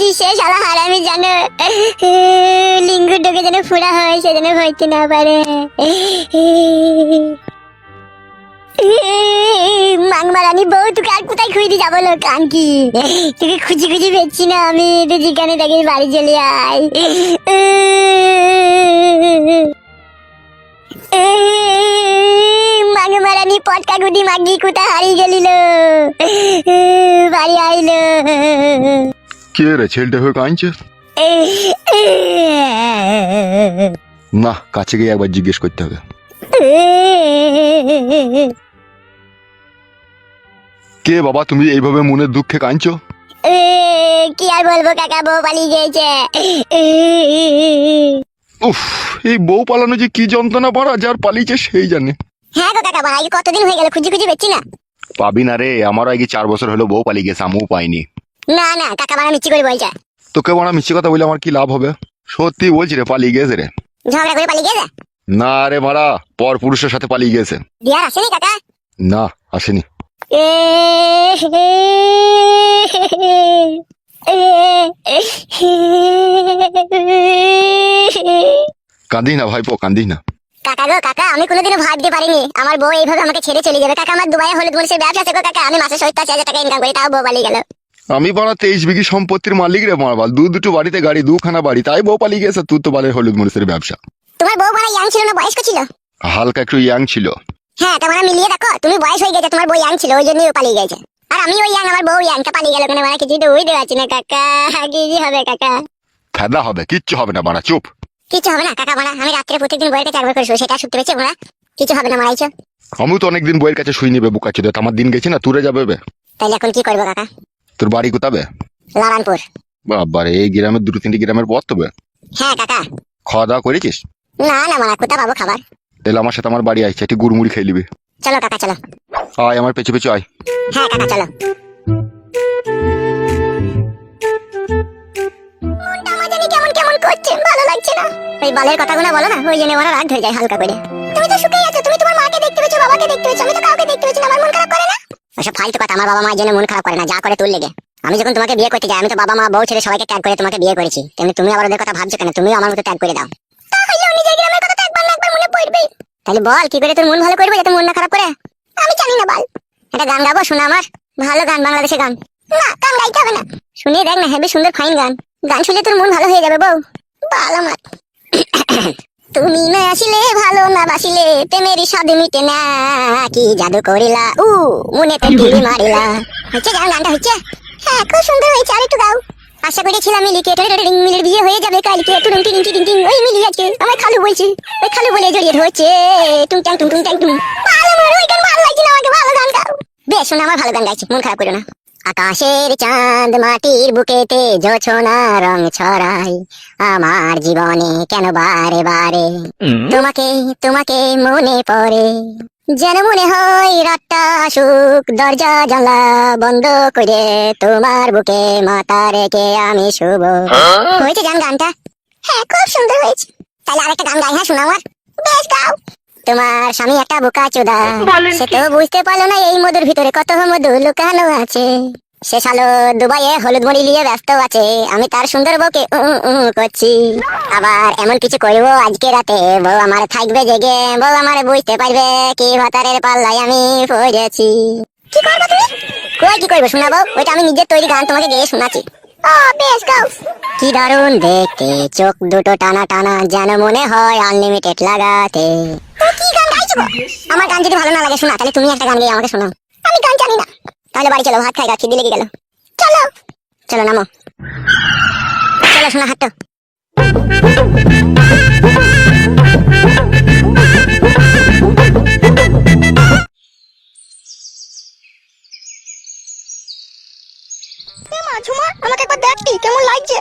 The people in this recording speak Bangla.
করেছি সে শালা হারামি জানো, লিঙ্গু ঢোকে যেন ফোড়া হয় সে যেন হইতে না পারে। মাংমারানি বউ তোকে আর কোথায় খুঁজতে যাবো লো কানকি, তোকে খুঁজি খুঁজি পেয়েছি না আমি, তুই যেখানে থাকি বাড়ি চলে আয়। মাংমারানি পটকা গুটি মাগি কোথায় হারিয়ে গেলিল, বাড়ি আইলো। কে রে ছেলেটা হয়ে কাঁদছে? না, কাছে গিয়ে একবার জিজ্ঞেস করতে হবে। কে বাবা, তুমি এইভাবে মনের দুঃখে কাঁদছো? কি আর বলবো কাকা, বউ পালিয়ে গেছে। উফ, এই বউ পালানো যে কি যন্ত্রণা পড়া, যার পালিয়েছে সেই জানে। হ্যাঁ গো কাকা, ভাই কতদিন হয়ে গেল খুঁজি খুঁজি পেয়েছি না। পাবি না রে, আমারও আগে 4 বছর হলো বউ পালিয়ে গেছে, আমিও পাইনি। না না কাকা, বাড়া মিচ্ছি করে বলছে। তোকে বড় মিথ্যে কথা বলে আমার কি লাভ হবে? সত্যি বলছি রে, পালিয়ে গেছে রে। ঝগড়া করে পালিয়ে গেছে? না রে মারা, পর পুরুষের সাথে পালিয়ে গেছে। বিয়ার আসেনি কাকা? না, আসেনি। কাঁদিস না ভাইপো, কাঁদিস না। কাকা গো কাকা, আমি কোনোদিনও ভাবতে পারিনি আমার বউ এইভাবে আমাকে ছেড়ে চলে যাবে। কাকা আমার দুবাইয়ে হলুদ মরিচের ব্যবসা আছে গো কাকা, আমি মাসে 70,000 টাকা ইনকাম করি, তাও বউ পালিয়ে গেল। আমি বড় 23 বিঘি সম্পত্তির মালিক রে মারবাল, দুটো বাড়িতে গাড়ি, 2খানা বাড়ি, তাই বউ পালিয়ে গেছে। তুই তো বলে হলুদ মরিচের ব্যবসা। তোমার বউ বড় ইয়াং ছিল না বয়স্ক ছিল? হালকা একটু ইয়াং ছিল। হ্যাঁ তোমরা মিলিয়ে দেখো, তুমি বয়স হয়ে গেছে, তোমার বউ ইয়াং ছিল ওই জন্যই পালিয়ে গেছে। আর আমি ওই ইয়াং, আমার বউ ইয়াং, তা পালিয়ে গেল কেন? মানে কিছু তো বুঝতে পারছি না কাকা, কি হবে কাকা? ফায়দা হবে, কিচ্ছু হবে না মারা, চুপ। কিছু হবে না কাকা, মারা আমি রাত্রে প্রত্যেকদিন বইয়ের কাছে একবার করে শুই, সেটা শুনতে পেয়েছি মারা, কিছু হবে না মারাইছো। আমি তো অনেকদিন বইয়ের কাছে শুই নিবে বুকা চোদে, আমার দিন গেছে না, তুরে যাবে বে। তাইলে এখন কি করবো কাকা? তোর বাড়ি কোথাবে? লারানপুর। বাবারে, এই গ্রামের 2-3টি গ্রামের পথ তবে। হ্যাঁ কাকা। খাওয়া দাওয়া করেছিস? না না মারা, কোথা পাবো খাবার? তাহলে আমার সাথে আমার বাড়ি আসছে, একটি গুড়মুড়ি খেয়ে নিবি। চলো কাকা চলো। আয় আমার পেছু পেছু আয়। হ্যাঁ কাকা চলো। মনটা আমার জানি কেমন কেমন করছে, ভালো লাগছে না। ওই বালের কথাগুলো বলো না, ওই জন্য আমার রাগ হয়ে যায় হালকা করে। তুমি তো সুখেই আছো, তুমি তোমার মাকে দেখতে পেয়েছো, বাবাকে দেখতে পেয়েছো, আমি তো কাউকে দেখতে পেয়েছি না, আমার মন খারাপ করে না? ওসব ফালতু কথা, আমার বাবা মায়ের জন্য মন খারাপ করে না, যা করে তোর লেগে। আমি যখন তোমাকে বিয়ে করতে যাই, আমি তো বাবা মা বউ ছেড়ে সবাইকে ত্যাগ করে তোমাকে বিয়ে করেছি, তেমনি তুমি আবার ওদের কথা ভাবছো কেন? তুমিও আমার মতো ত্যাগ করে দাও। তাহলে নিজের গ্রামের কথা তো একবার না একবার মনে পড়বে। তাহলে বল কি করে তোর মন ভালো করবে, যাতে মন না খারাপ করে? আমি জানি না বল। একটা গান গাবো, শোনা আমার ভালো গান, বাংলাদেশের গান। না গান গাইতে হবে না, শুনিয়ে দেখ না, হেবি সুন্দর ফাইন গান। গান শুনলে তোর মন ভালো হয়ে যাবে বউ। বল আমার। তুমি না আসিলে ভালো না বাসিলে, প্রেমেরই স্বাদ মিটে না, কি জাদু করিলা মনেতে টিলি মারিলা। হচ্ছে গানটা হচ্ছে? হ্যাঁ খুব সুন্দর হয়েছে, আর একটু গাও। আশা করেছিলাম মিলিকে মিলির বিয়ে হয়ে যাবে কালকে, টুরুম টিং টিং টিং, ওই মিলি আজকে আমার খালু বলছি, ওই খালু বলে জড়িয়ে ধরছে, টুং টাং টুং টুং টাং টুং। ভালো আমার ওই গান ভালো লাগছে না, আমাকে ভালো গান গাও। বেশ শোনা, আমার ভালো গান গাইছি, মন খারাপ করো না। আকাশের চাঁদ মাটির বুকেতে জোছনা রং ছড়াই, আমার জীবনে কেন বারে বারে তোমাকে তোমাকে মনে পড়ে, যেন মনে হয় রাতটা আসুক, দরজা জানলা বন্ধ করে তোমার বুকে মাথা রেখে আমি শুভ। হয়েছে জান গানটা? হ্যাঁ খুব সুন্দর হয়েছে। তাহলে আরেকটা গান গাই, হ্যাঁ শোনা আমার। বেশ গাও। তোমার স্বামী একটা বোকা চোদা, সে তো বুঝতে পারলো না এই মধুর ভিতরে কত মধু লুকানো আছে। সে শালো দুবাইয়ে হলুদ মরি নিয়ে ব্যস্ত আছে, আমি তার সুন্দর বউকে করছি। আবার এমন কিছু করবো আজকে রাতে, বউ আমার থাকবে জেগে, বউ আমার বুঝতে পারবে কি ভাতারের পাল্লায় আমি পড়েছি। কি করবো তুমি? কই কি করবো শোনাবো, ওইটা আমি নিজের তৈরি গান তোমাকে গেয়ে শোনাচ্ছি। ও বেশ গাও। কি দারুণ দেখতে, চোখ দুটো টানা টানা, যেন মনে হয় আনলিমিটেড লাগাতে। কি গান গাইছো? আমার গান যদি ভালো না লাগে শোনা, তাহলে তুমি একটা গান গিয়ে আমাকে শোনাও। আমি গান জানি না। তাহলে বাড়ি চলো, ভাত খাই, গা খিদে লেগে গেল। চলো চলো নামো, চলো শোনা হাঁটো। আমাকে একবার দেখতি কেমন লাগছে?